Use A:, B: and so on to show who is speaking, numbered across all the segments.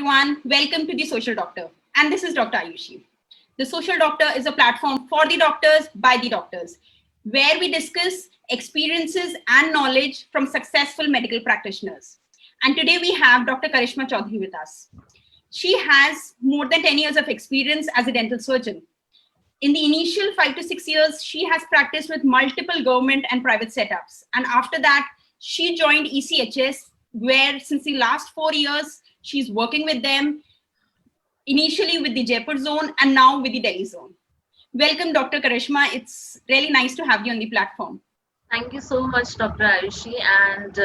A: everyone. Welcome to The Social Doctor. And this is Dr. Ayushi. The Social Doctor is a platform for the doctors by the doctors, where we discuss experiences and knowledge from successful medical practitioners. And today we have Dr. Karishma Chaudhary with us. She has more than 10 years of experience as a dental surgeon. In the initial 5 to 6 years, she has practiced with multiple government and private setups. And after that, she joined ECHS, where since the last 4 years, she's working with them, initially with the Jaipur zone and now with the Delhi zone. Welcome, Dr. Karishma. It's really nice to have you on the platform.
B: Thank you so much, Dr. Ayushi, and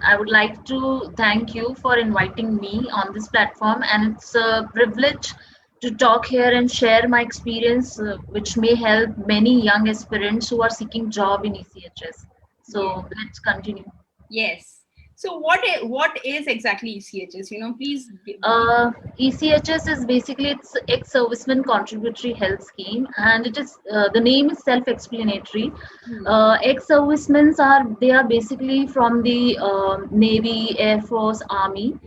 B: I would like to thank you for inviting me on this platform. And it's a privilege to talk here and share my experience, which may help many young aspirants who are seeking job in ECHS. So let's continue.
A: Yes. So what is exactly ECHS? Please give
B: ECHS is basically it's ex-serviceman contributory health scheme, and it is the name is self-explanatory. Ex-servicemen are basically from the Navy, Air Force, Army,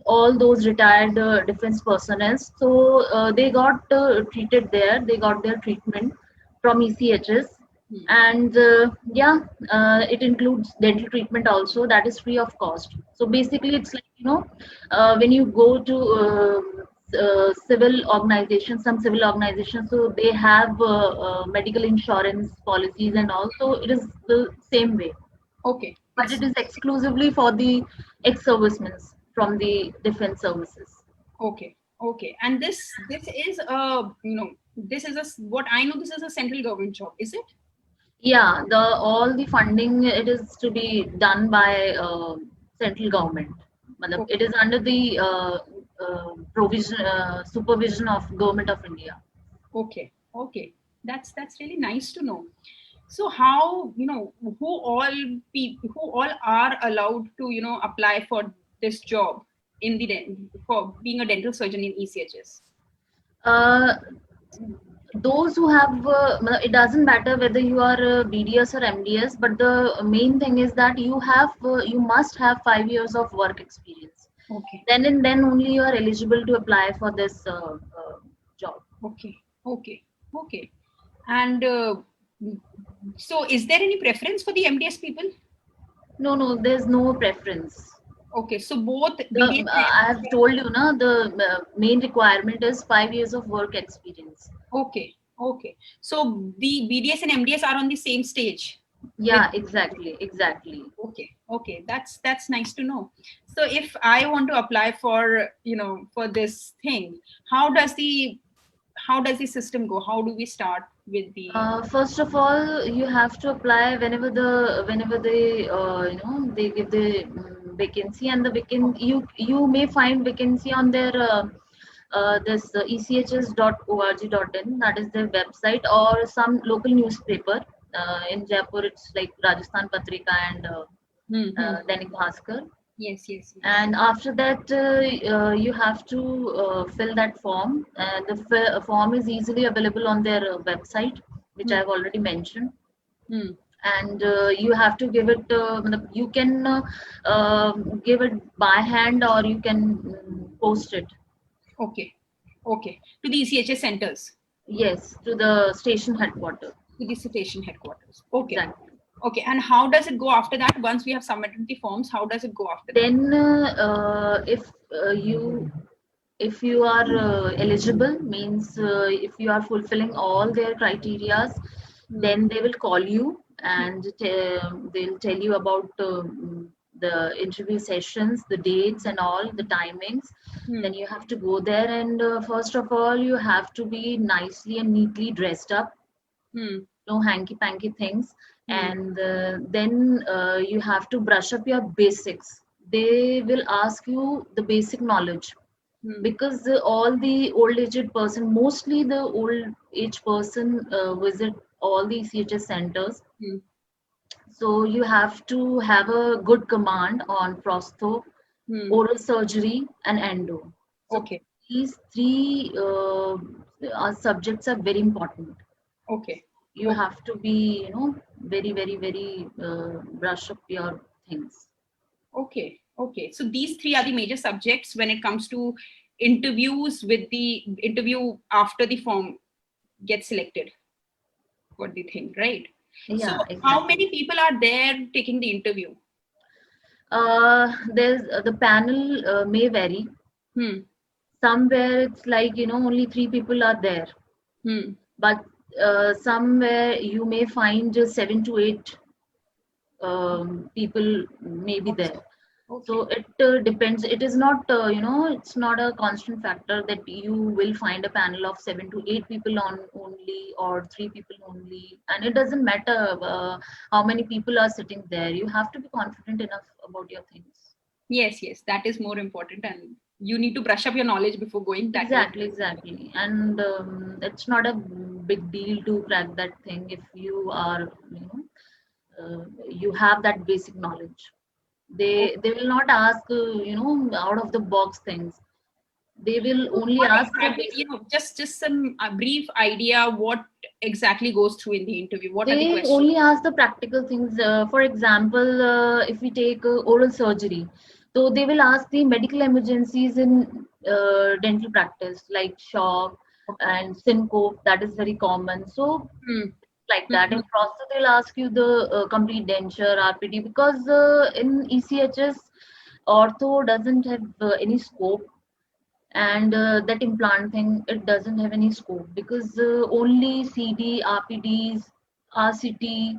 B: all those retired defense personnel. So they got treated there. They got their treatment from ECHS. And it includes dental treatment also, that is free of cost. So basically it's like when you go to civil organizations, some civil organizations, so they have medical insurance policies, and also it is the same way.
A: Okay.
B: But it is exclusively for the ex-servicemen from the defense services.
A: Okay. And this is what I know, this is a central government job, is it?
B: Yeah, all the funding, it is to be done by central government. It is under the supervision of Government of India.
A: Okay. That's really nice to know. So how who all are allowed to apply for this job in for being a dental surgeon in ECHS?
B: Those who have it doesn't matter whether you are BDS or MDS, but the main thing is that you must have 5 years of work experience.
A: Okay.
B: Then only you are eligible to apply for this job.
A: Okay. And so is there any preference for the MDS people?
B: No, there's no preference.
A: Okay, so both
B: I have told you the main requirement is 5 years of work experience.
A: Okay. So the BDS and MDS are on the same stage.
B: Yeah, exactly.
A: Okay. That's nice to know. So if I want to apply for for this thing, how does the system go? How do we start with the?
B: First of all, you have to apply whenever they they give the vacancy, and the vacancy you may find vacancy on their this echs.org.in, that is their website, or some local newspaper. In Jaipur, it's like Rajasthan Patrika and Dainik Bhaskar.
A: Yes.
B: And after that, you have to fill that form. The form is easily available on their website, which I have already mentioned. And you have to give it. You can give it by hand, or you can post it.
A: Okay. To the ECHS centers.
B: Yes, to the station headquarters.
A: To the station headquarters. Okay.
B: Exactly.
A: Okay, and how does it go after that? Once we have submitted the forms, how does it go after that?
B: Then, if you are eligible, means if you are fulfilling all their criterias, then they will call you, and they'll tell you about the interview sessions, the dates and all, the timings. Then you have to go there, and first of all, you have to be nicely and neatly dressed up. No hanky-panky things. And then you have to brush up your basics. They will ask you the basic knowledge, because all the old aged person, mostly the old age person visit all the ECHS centers. So you have to have a good command on prostho, oral surgery, and endo. So
A: okay.
B: These three subjects are very important.
A: Okay.
B: You have to be, very, very, very brush up your things.
A: Okay. Okay, so these three are the major subjects when it comes to interviews with the interview after the form gets selected. What do you think, right? So
B: Yeah,
A: how
B: exactly.
A: many people are there taking the interview?
B: There's the panel may vary.
A: Hmm.
B: Somewhere it's like, only three people are there,
A: Hmm.
B: but somewhere you may find just 7 to 8 people may be
A: Okay.
B: there. So
A: Okay.
B: it depends. It is not, it's not a constant factor that you will find a panel of 7 to 8 people on only, or three people only. And it doesn't matter how many people are sitting there. You have to be confident enough about your things.
A: Yes, yes, that is more important, and you need to brush up your knowledge before going that way.
B: Exactly, exactly. And it's not a big deal to crack that thing if you are, you have that basic knowledge. They will not ask, out of the box things. They will only
A: What
B: ask the
A: exactly,
B: basic.
A: just some brief idea what exactly goes through in the interview? What are the
B: They
A: questions?
B: only ask the practical things. For example, if we take oral surgery, so they will ask the medical emergencies in dental practice, like shock
A: Okay.
B: and syncope. That is very common. So
A: Hmm.
B: like
A: Hmm,
B: that.
A: hmm.
B: In process, they'll ask you the complete denture, RPT, because in ECHS, ortho doesn't have any scope, and that implant thing, it doesn't have any scope because only CD, RPDs, RCT,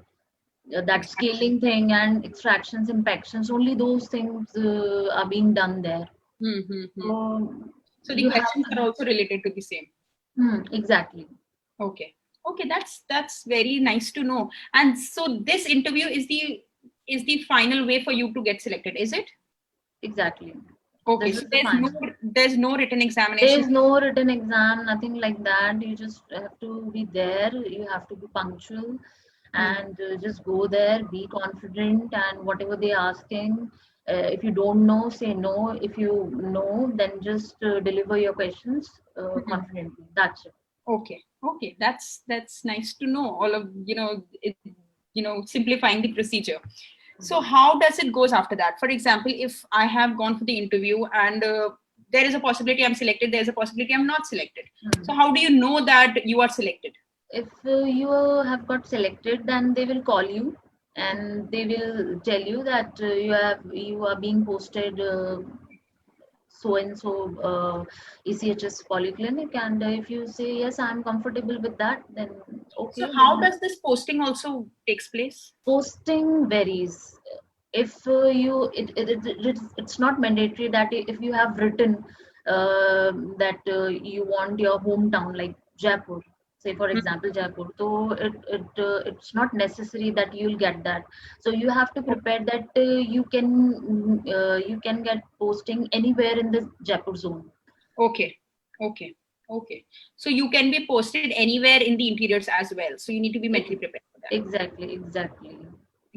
B: that
A: Extraction.
B: scaling thing and extractions, impactions, only those things are being done there.
A: Hmm, hmm, hmm.
B: So
A: So the
B: you have
A: questions
B: to,
A: are also related to the same.
B: exactly,
A: Okay. Okay, that's very nice to know. And so this interview is the final way for you to get selected, is it?
B: exactly.
A: Okay,
B: This
A: so
B: is the final.
A: there's no written
B: There
A: examination.
B: is no written exam, nothing like that. You just have to be there. You have to be punctual
A: Hmm.
B: and just go there, be confident, and whatever they're asking, if you don't know, say no. If you know, then just deliver your questions
A: Hmm.
B: confidently. That's it.
A: Okay. Okay, that's nice to know. All of simplifying the procedure. So how does it goes after that? For example, if I have gone for the interview and there is a possibility I'm selected, there's a possibility I'm not selected. So
B: Mhm.
A: how do you know that you are selected?
B: If you have got selected, then they will call you and they will tell you that you are being posted so and so ECHS polyclinic, and if you say yes, I'm comfortable with that, then
A: So
B: okay,
A: how
B: then
A: does this posting also takes place?
B: posting varies. If it's not mandatory that if you have written that you want your hometown like Jaipur, say for
A: Hmm.
B: example Jaipur, so it's not necessary that you'll get that. So you have to prepare that you can get posting anywhere in the Jaipur zone.
A: Okay. Okay. Okay. So you can be posted anywhere in the interiors as well. So you need to be mentally
B: Ex-
A: prepared for that.
B: Exactly, exactly.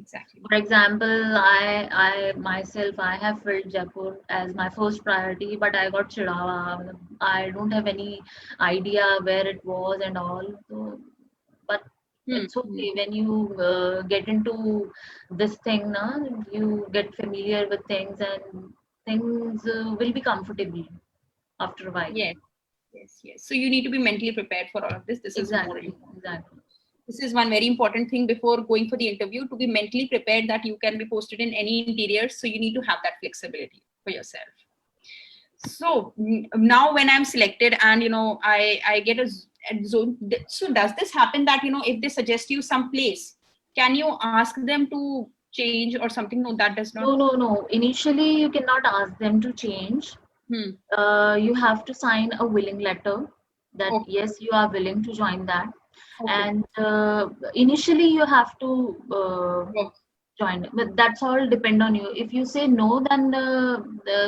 A: Exactly.
B: For example, I myself, I have filled Jaipur as my first priority, but I got Chirawa. I don't have any idea where it was and all. So, but
A: Hmm.
B: it's
A: Hmm.
B: okay when you get into this thing now, you get familiar with things and things will be comfortable after a while.
A: Yes. Yes. Yes. So you need to be mentally prepared for all of this. This is more
B: Exactly,
A: important.
B: exactly.
A: This is one very important thing before going for the interview, to be mentally prepared that you can be posted in any interiors. So you need to have that flexibility for yourself. So now when I'm selected and I get a zone. So does this happen that if they suggest you some place, can you ask them to change or something? No, that does not.
B: No, no, no. Initially, you cannot ask them to change.
A: Hmm.
B: You have to sign a willing letter that
A: Okay.
B: yes, you are willing to join that.
A: Okay.
B: And initially, you have to
A: Work.
B: join, but that's all depend on you. If you say no, then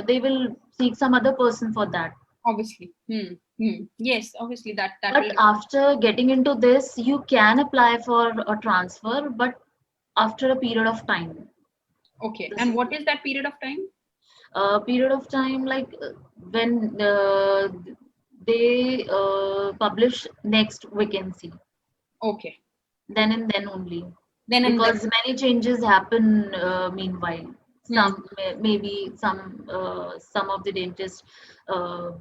B: they will seek some other person for that.
A: Obviously. Hmm. Hmm. Yes. Obviously that
B: But
A: will.
B: after getting into this, you can apply for a transfer, but after a period of time.
A: Okay.
B: This
A: And
B: is
A: what is that period of time?
B: a period of time like when they publish next vacancy,
A: Okay.
B: then and then only,
A: Then and then.
B: because many changes happen meanwhile. Maybe some of the dentists, uh,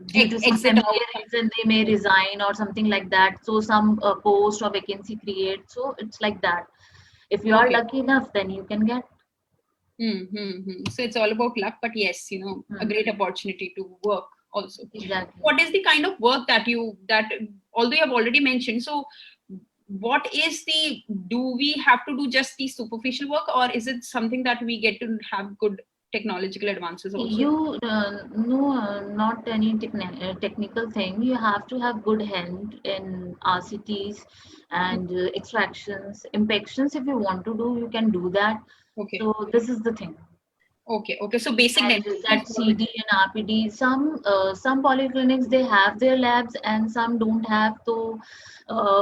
B: due to some
A: Exit
B: family
A: out.
B: reason, they may resign or something like that. So some post or vacancy create. So it's like that. If you are
A: Okay.
B: lucky enough, then you can get.
A: So it's all about luck, but yes, a great opportunity to work also.
B: Exactly.
A: What is the kind of work that although you have already mentioned, so what is do we have to do just the superficial work, or is it something that we get to have good technological advances also?
B: You no, not any technical thing. You have to have good hand in RCTs and extractions, impactions. If you want to do, you can do that.
A: Okay.
B: So this is the thing.
A: Okay. So basic
B: And
A: dentistry is
B: that
A: what we
B: CD and RPD, some polyclinics they have their labs and some don't have. So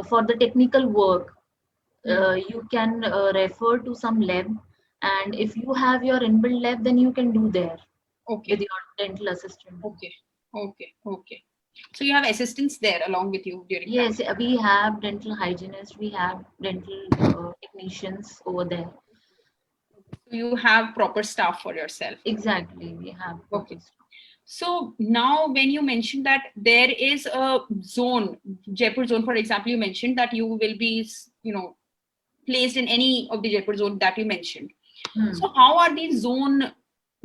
B: for the technical work,
A: do.
B: you can refer to some lab, and if you have your inbuilt lab, then you can do there with
A: Okay.
B: your dental assistant.
A: Okay. So you have assistants there along with you during
B: Yes,
A: practice.
B: we have dental hygienists, we have dental technicians over there.
A: So you have proper staff for yourself.
B: Exactly, we have
A: Okay.
B: proper staff.
A: So now when you mentioned that there is a zone, Jaipur zone, for example, you mentioned that you will be, placed in any of the Jaipur zone that you mentioned. So how are these zone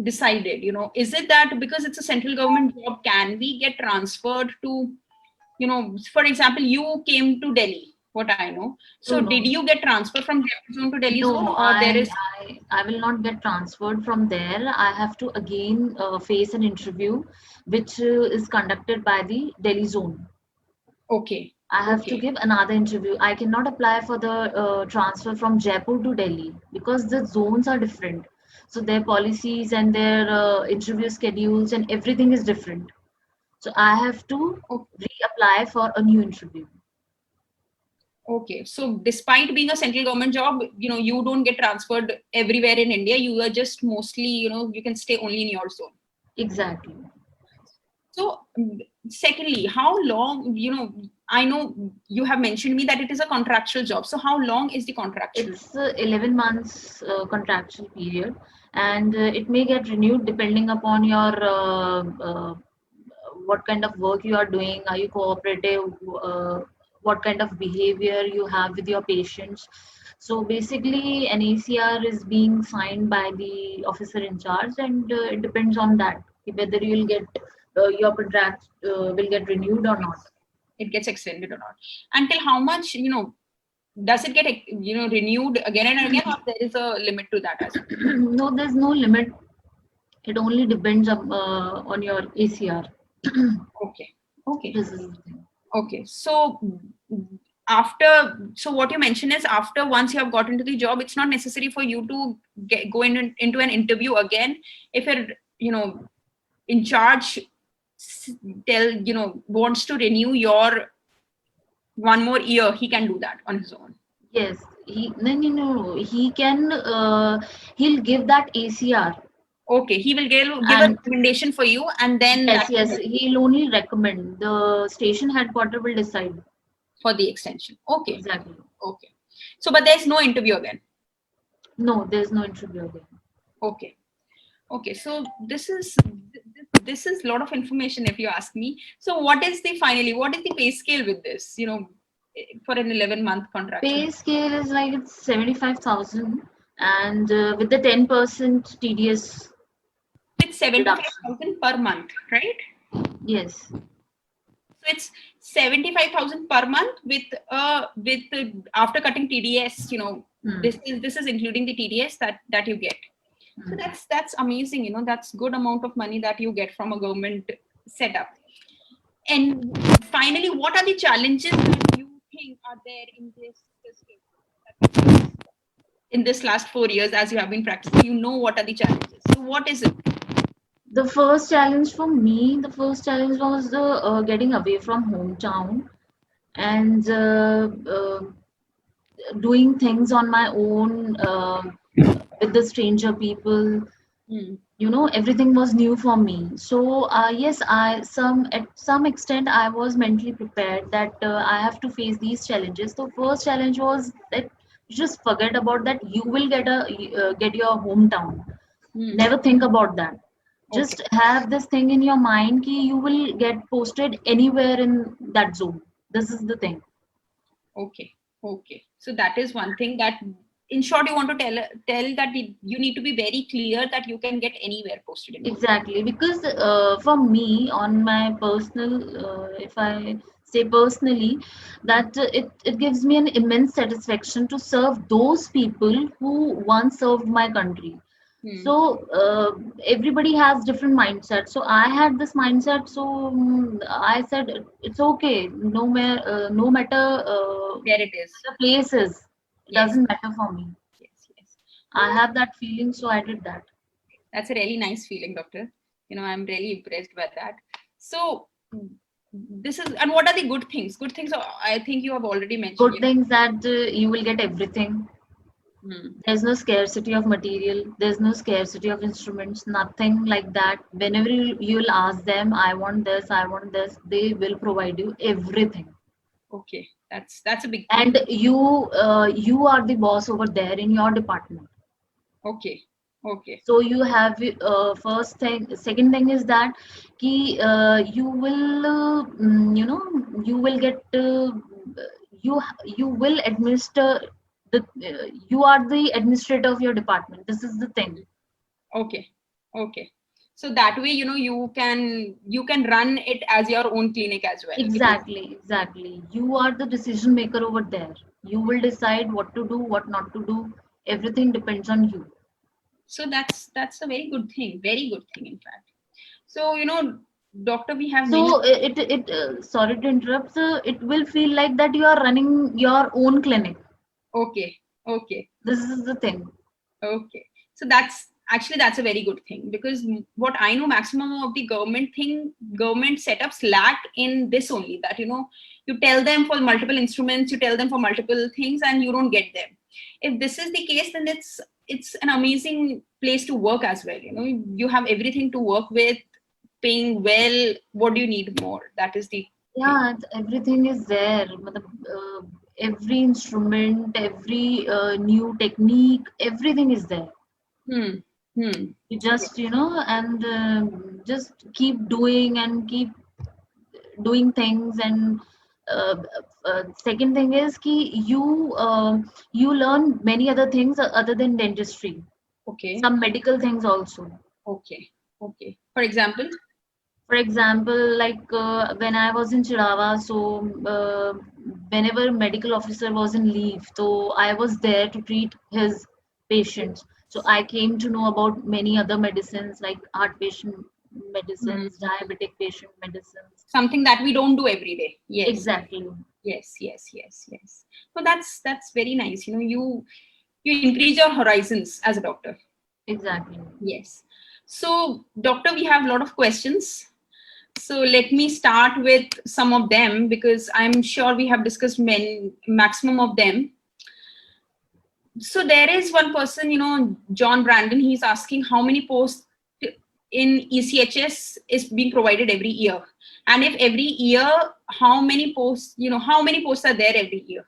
A: decided? Is it that because it's a central government job, can we get transferred to, for example, you came to Delhi, what I know.
B: No,
A: So
B: no,
A: did you get transferred from Jaipur zone to Delhi zone,
B: no,
A: or there is?
B: I will not get transferred from there. I have to again face an interview, which is conducted by the Delhi zone.
A: Okay.
B: I have to
A: Okay.
B: give another interview. I cannot apply for the transfer from Jaipur to Delhi because the zones are different. So their policies and their interview schedules and everything is different. So I have to reapply for a new interview.
A: Okay. So despite being a central government job, you don't get transferred everywhere in India. You are just mostly, you can stay only in your zone.
B: Exactly.
A: So secondly, how long, I know you have mentioned me that it is a contractual job. So how long is the contractual?
B: It's 11 months contractual period, and it may get renewed depending upon your what kind of work you are doing. Are you cooperative? What kind of behavior you have with your patients? So basically, an ACR is being signed by the officer in charge, and it depends on that whether you will get your contract will get renewed or not.
A: It gets extended or not? Until how much, does it get, renewed again and again, or there is a limit to that as well?
B: No, there's no limit. It only depends on your ACR.
A: Okay. Okay.
B: This is the thing.
A: Okay. So so what you mentioned is after once you have got into the job, it's not necessary for you to go into an interview again. If you're, in charge, wants to renew your one more year, he can do that on his own.
B: Yes, no. He can. He'll give that ACR,
A: Okay. He will give a
B: and
A: recommendation for you, and then
B: yes,
A: that will
B: yes.
A: help you
B: He'll only recommend. The station headquarter will decide.
A: for the extension. Okay.
B: Exactly.
A: Okay. So, but there's no interview again.
B: No, there's no interview again.
A: Okay. Okay. So this is a lot of information if you ask me. So what is the pay scale with this, for an 11-month contractual?
B: Pay scale is like it's 75,000, and with the 10% TDS
A: It's
B: reduction.
A: 75,000 per month, right?
B: Yes.
A: So it's 75,000 per month after cutting TDS, this is including the TDS that you get. So that's amazing, that's good amount of money that you get from a government setup. And finally, what are the challenges that you think are there in this system? In this last 4 years, as you have been practicing, what are the challenges? So what is it?
B: The first challenge for me, the first challenge was the getting away from hometown and doing things on my own with the stranger people. Everything was new for me. So yes, I some at some extent I was mentally prepared that I have to face these challenges. The first challenge was that just forget about that. You will get your hometown.
A: Hmm.
B: Never think about that.
A: Okay.
B: Just have this thing in your mind ki you will get posted anywhere in that zone. This is the thing.
A: Okay. Okay. So that is one thing that, in short, you want to tell that you need to be very clear that you can get anywhere posted in.
B: Exactly, because for me, on my personal, if I say personally, that it gives me an immense satisfaction to serve those people who once served my country.
A: Hmm.
B: So everybody has different mindset. So I had this mindset. So I said it's okay. No matter
A: There it is.
B: the places, it
A: Yes.
B: doesn't matter for me.
A: Yes. Yes.
B: I have that feeling, so I did that.
A: That's a really nice feeling, doctor. I'm really impressed by that. So this is, and what are the good things? Good things, I think you have already mentioned.
B: Good things that you will get everything.
A: Hmm.
B: There's no scarcity of material. There's no scarcity of instruments. Nothing like that. Whenever you'll ask them, I want this, I want this, they will provide you everything.
A: Okay, that's a big thing.
B: And you are the boss over there in your department.
A: Okay. Okay.
B: So you have first thing. Second thing is that you will you will get you will administer the you are the administrator of your department. This is the thing.
A: Okay. Okay. So that way, you can run it as your own clinic as well.
B: Exactly. You are the decision maker over there. You will decide what to do, what not to do. Everything depends on you.
A: So that's a very good thing. Very good thing, in fact. So doctor, we have many.
B: So sorry to interrupt. So it will feel like that you are running your own clinic.
A: Okay. Okay.
B: This is the thing.
A: Okay. So that's a very good thing, because what I know, maximum of the government setups lack in this only, that you tell them for multiple instruments, you tell them for multiple things, and you don't get them. If this is the case, then it's an amazing place to work as well. You have everything to work with, paying well. What do you need more? That is the
B: Yeah, everything is there. Every instrument, every new technique, everything is there.
A: hmm hmm.
B: You just, and just keep doing and keep doing things. And second thing is ki you learn many other things other than dentistry.
A: Okay.
B: Some medical things also.
A: Okay. Okay. For example.
B: For example, like when I was in Chirava, so whenever medical officer was in leave, so I was there to treat his patients. So I came to know about many other medicines like heart patient medicines, diabetic patient medicines.
A: Something that we don't do every day. Yes.
B: Exactly.
A: Yes. So that's very nice. You increase your horizons as a doctor.
B: Exactly.
A: Yes. So, doctor, we have a lot of questions. So let me start with some of them, because I'm sure we have discussed maximum of them. So there is one person, John Brandon, he's asking how many posts in ECHS is being provided every year. And if every year, how many posts are there every year?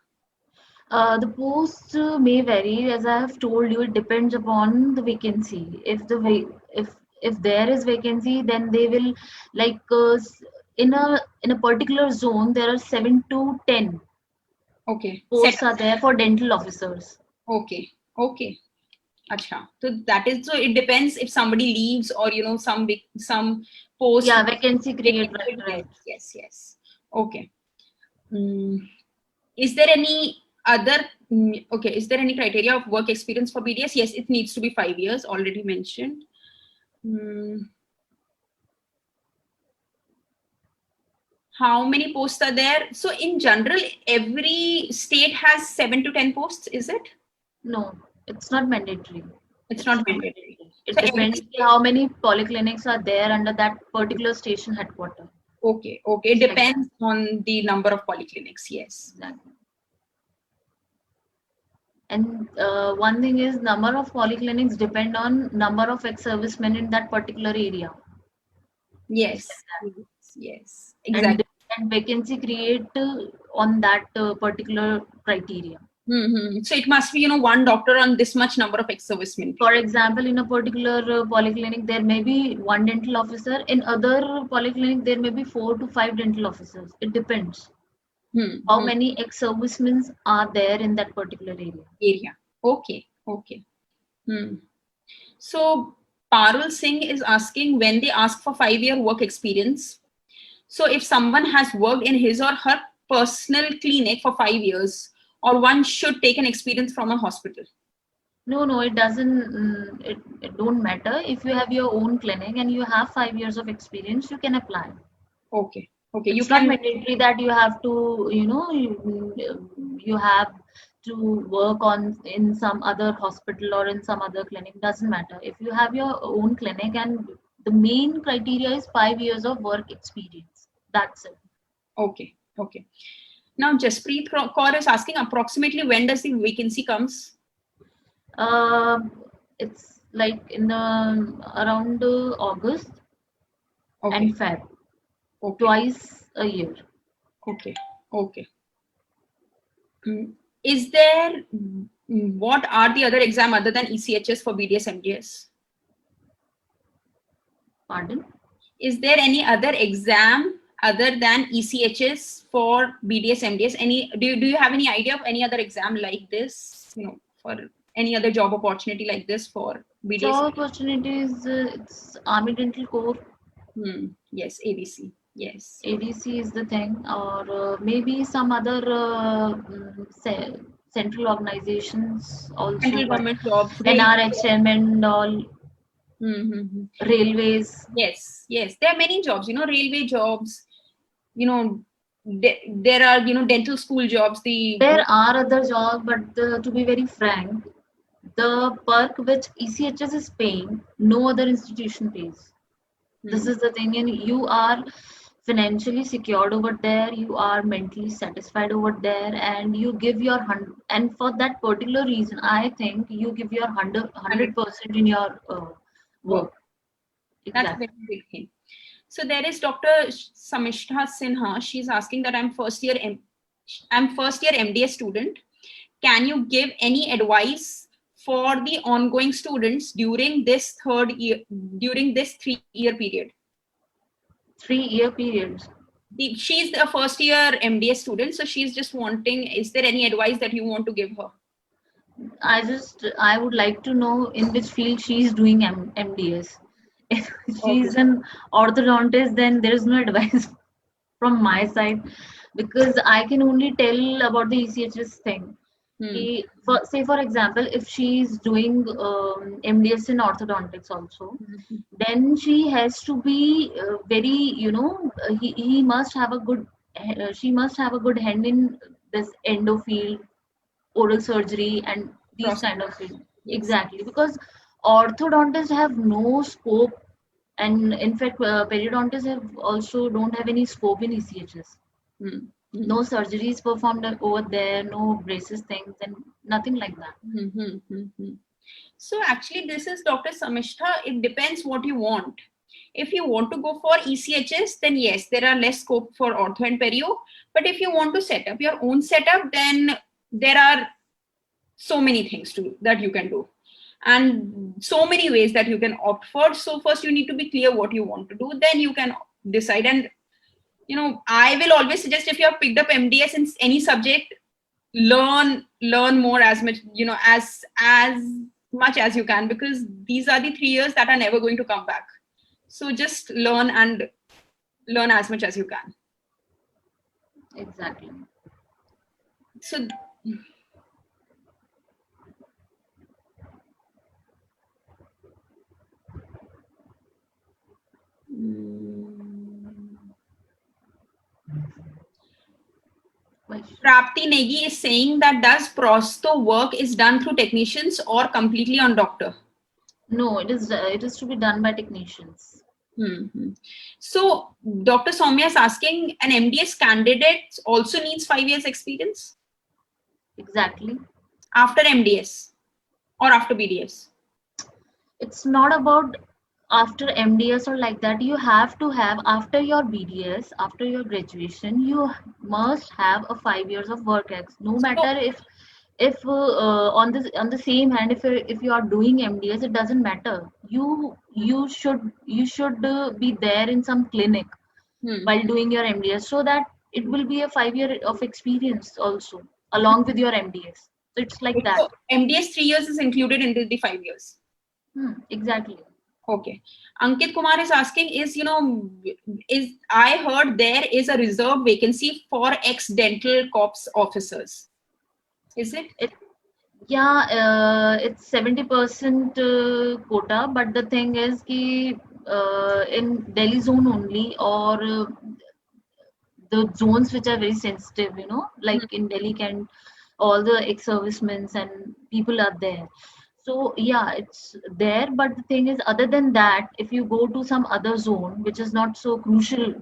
B: The posts may vary, as I have told you. It depends upon the vacancy. If there is vacancy, then they will like in a particular zone there are 7 to 10
A: Okay.
B: posts are there for dental officers.
A: Okay. Acha. So so it depends if somebody leaves, or some post.
B: Yeah, vacancy create, right.
A: Yes. Okay. Is there any other okay, is there any criteria of work experience for BDS? Yes, it needs to be 5 years, already mentioned. How many posts are there? So in general, every state has 7 to 10 posts, is it?
B: No, it's not mandatory.
A: It's not mandatory.
B: It
A: So
B: depends how many polyclinics are there under that particular station headquarter.
A: Okay. It depends on the number of polyclinics. Yes.
B: Exactly. And one thing is number of polyclinics depend on number of ex-servicemen in that particular area.
A: Yes. Exactly.
B: And vacancy create on that particular criteria.
A: So it must be, one doctor on this much number of ex-servicemen.
B: For example, in a particular polyclinic, there may be one dental officer. In other polyclinic, there may be 4 to 5 dental officers. It depends how many ex-servicemen are there in that particular area.
A: Okay. So Parul Singh is asking, when they ask for 5-year work experience, so if someone has worked in his or her personal clinic for 5 years, or one should take an experience from a hospital?
B: No, it doesn't. It don't matter. If you have your own clinic and you have 5 years of experience, you can apply.
A: Okay.
B: It's not mandatory that you have to, you have to work in some other hospital or in some other clinic. Doesn't matter. If you have your own clinic, and the main criteria is 5 years of work experience. That's it.
A: Okay. Now Jaspreet Kaur is asking, approximately when does the vacancy comes?
B: It's like in the around August and Feb. Twice a year.
A: Okay. Is there, what are the other exam other than ECHS for BDS MDS?
B: Pardon?
A: Is there any other exam other than ECHS for BDS MDS? Do you have any idea of any other exam like this, for any other job opportunity like this for BDS?
B: Job opportunities, it's Army Dental Corps.
A: Yes, ADC. Yes.
B: ADC is the thing, or maybe some other central organizations also.
A: Central government jobs.
B: NRHM and all. Railways.
A: Yes. There are many jobs, railway jobs, there are, dental school jobs.
B: There are other jobs, but to be very frank, the perk which ECHS is paying, no other institution pays. This is the thing, and you are financially secured over there, you are mentally satisfied over there, and you give your 100, and for that particular reason, I think you give your 100% in your work.
A: Exactly. That's a very big thing. So there is Dr. Samishtha Sinha. She's asking that I'm first year MDS student. Can you give any advice for the ongoing students during this 3-year period?
B: 3-year period.
A: She's a first year MDS student, so she's just wanting, is there any advice that you want to give her?
B: I would like to know in which field she is doing MDS. If she's an orthodontist, then there is no advice from my side, because I can only tell about the ECHS thing. Say for example, if she is doing MDS in orthodontics also, then she has to be very, he must have a good, she must have a good hand in this endo field, oral surgery, and these kind of field. Exactly, because orthodontists have no scope, and in fact periodontists don't have any scope in ECHS. No surgeries performed over there, no braces things, and nothing like that.
A: So actually this is Dr. Samishtha, it depends what you want. If you want to go for ECHS, then yes, there are less scope for ortho and perio. But if you want to set up your own setup, then there are so many things that you can do, and so many ways that you can opt for. So first you need to be clear what you want to do, then you can decide. And I will always suggest, if you have picked up MDS in any subject, learn more as much, as much as you can, because these are the 3 years that are never going to come back. So just learn as much as you can.
B: Exactly.
A: So Prapti Negi is saying that does prosto work is done through technicians or completely on doctor?
B: No, it is to be done by technicians.
A: So Dr. Soumya is asking, an MDS candidate also needs 5 years experience?
B: Exactly.
A: After MDS or after BDS?
B: It's not about after MDS or like that. You have to have, after your BDS, after your graduation, you must have a 5 years of work ex. No matter if on the same hand, if you are doing MDS, it doesn't matter. You should be there in some clinic
A: Hmm.
B: while doing your MDS, so that it will be a 5 year of experience also along with your MDS. So it's like that.
A: So MDS 3 years is included into the 5 years.
B: Exactly.
A: Okay. Ankit Kumar is asking, I heard there is a reserved vacancy for ex-dental corps officers. Is it?
B: It's 70% quota, but the thing is ki, in Delhi zone only, or the zones which are very sensitive,
A: Hmm.
B: like in Delhi, can all the ex-servicemen and people are there. So yeah, it's there, but the thing is, other than that, if you go to some other zone which is not so crucial,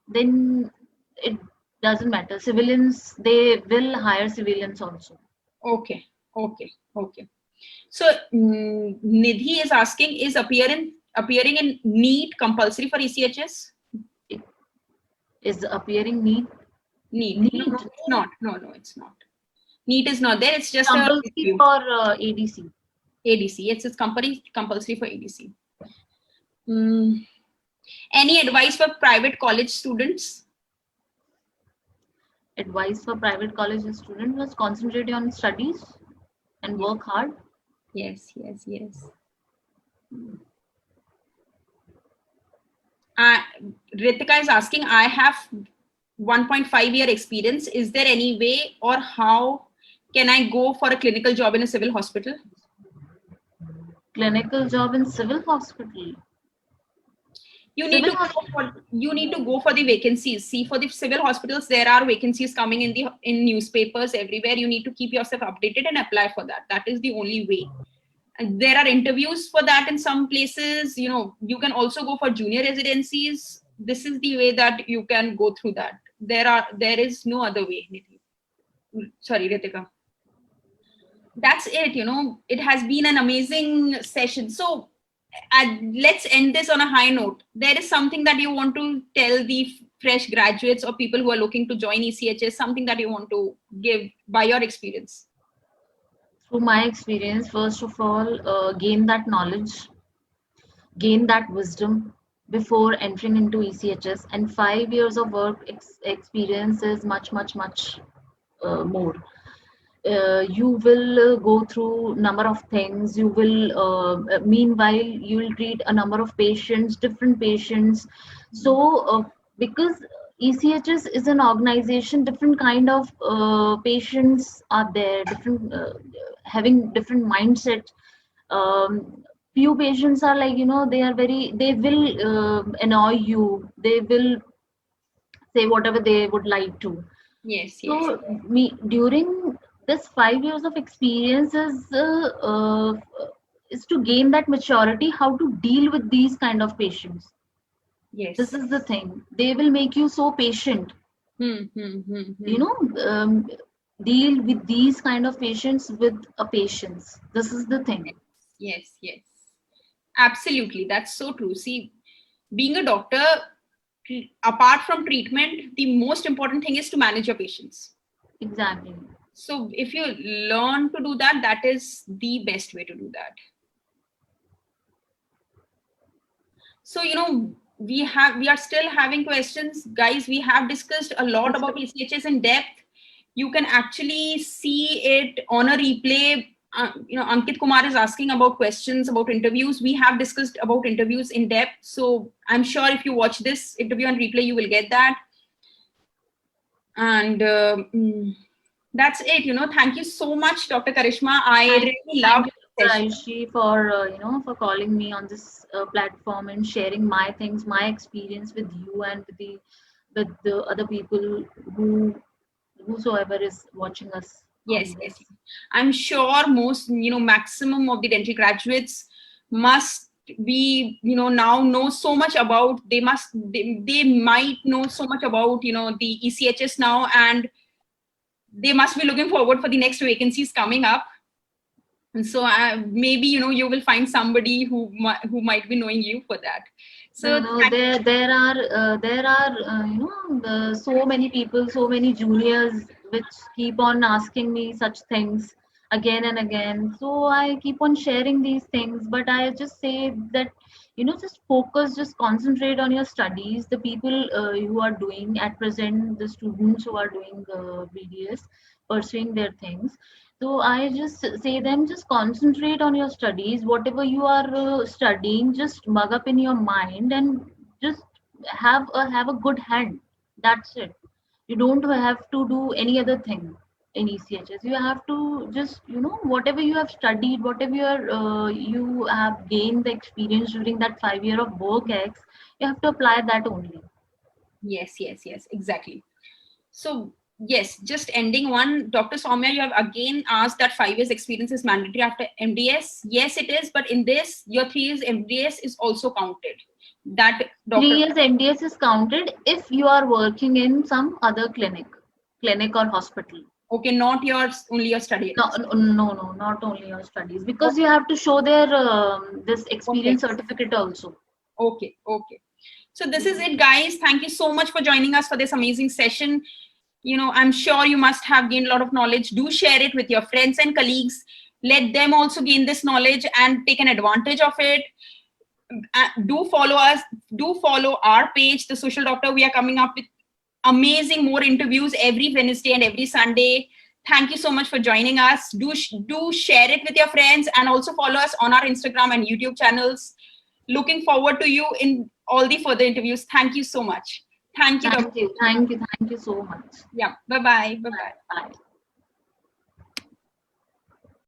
B: then it doesn't matter. Civilians, they will hire civilians also.
A: Okay. Okay. Okay. So Nidhi is asking, is appearing in NEET compulsory for ECHS?
B: Is appearing need
A: NEET. No,
B: need
A: no, it's not. No, no, it's not. NEET is not there. It's just a
B: compulsory
A: review.
B: for ADC.
A: ADC. Yes, it's compulsory for ADC. Any advice for private college students?
B: Advice for private college students was concentrate on studies and work hard.
A: Yes, yes, yes. Ritika is asking, I have 1.5 year experience. Is there any way, or how can I go for a clinical job in a civil hospital?
B: Clinical job in civil hospital.
A: You need to go for the vacancies. See, for the civil hospitals, there are vacancies coming in newspapers everywhere. You need to keep yourself updated and apply for that. That is the only way. And there are interviews for that in some places. You can also go for junior residencies. This is the way that you can go through that. There is no other way, Nidhi. Sorry, Ritika. That's it. It has been an amazing session. So let's end this on a high note. There is something that you want to tell the fresh graduates or people who are looking to join ECHS, something that you want to give by your experience?
B: Through my experience, first of all, gain that knowledge, gain that wisdom before entering into ECHS, and 5 years of work experience is much, much, much more. You will go through number of things. You will meanwhile you will treat a number of patients, different patients. So because ECHS is an organization, different kind of patients are there, different having different mindset. Few patients are like, they will annoy you, they will say whatever they would like to.
A: Yes, yes.
B: So me during this 5 years of experience is to gain that maturity, how to deal with these kind of patients. This
A: Yes.
B: is the thing. They will make you so patient. You know, deal with these kind of patients with a patience. This is the thing.
A: Yes, yes. Absolutely. That's so true. See, being a doctor, apart from treatment, the most important thing is to manage your patients.
B: Exactly.
A: So if you learn to do that, that is the best way to do that. So, we are still having questions. Guys, we have discussed a lot about ECHS in depth. You can actually see it on a replay. Ankit Kumar is asking about questions about interviews. We have discussed about interviews in depth. So I'm sure if you watch this interview on replay, you will get that. And that's it. Thank you so much, Dr. Karishma. I really loved
B: Thank you, Dr. Ayushi, for for calling me on this platform and sharing my things, my experience with you and with the other people whosoever is watching us.
A: Yes, yes. I'm sure most, maximum of the dental graduates must be, now know so much about, they might know so much about, the ECHS now, and they must be looking forward for the next vacancies coming up. And so maybe, you will find somebody who might be knowing you for that. So
B: No, there are so many people, so many juniors which keep on asking me such things again and again. So I keep on sharing these things, but I just say that, just focus, just concentrate on your studies. The people who are doing at present, the students who are doing BDS, pursuing their things. So I just say them, just concentrate on your studies. Whatever you are studying, just mug up in your mind and just have a good hand. That's it. You don't have to do any other thing in ECHS. You have to just, whatever you have studied, whatever you have gained the experience during that 5 year of work X, you have to apply that only.
A: Yes, yes, yes, exactly. So yes, just ending one, Dr. Soumya, you have again asked that 5 years experience is mandatory after MDS. Yes, it is, but in this, your 3 years MDS is also counted. That
B: 3 years MDS is counted if you are working in some other clinic or hospital.
A: Okay, not yours, only your study.
B: No, no, not only your studies, because you have to show their this experience certificate also.
A: Okay, okay. So this is it, guys. Thank you so much for joining us for this amazing session. I'm sure you must have gained a lot of knowledge. Do share it with your friends and colleagues. Let them also gain this knowledge and take an advantage of it. Do follow us. Do follow our page, The Social Doctor. We are coming up with amazing more interviews every Wednesday and every Sunday. Thank you so much for joining us. Do share it with your friends and also follow us on our Instagram and YouTube channels. Looking forward to you in all the further interviews. Thank you so much. Thank you.
B: Thank you so much.
A: Yeah. Bye-bye. Bye-bye.
B: Bye.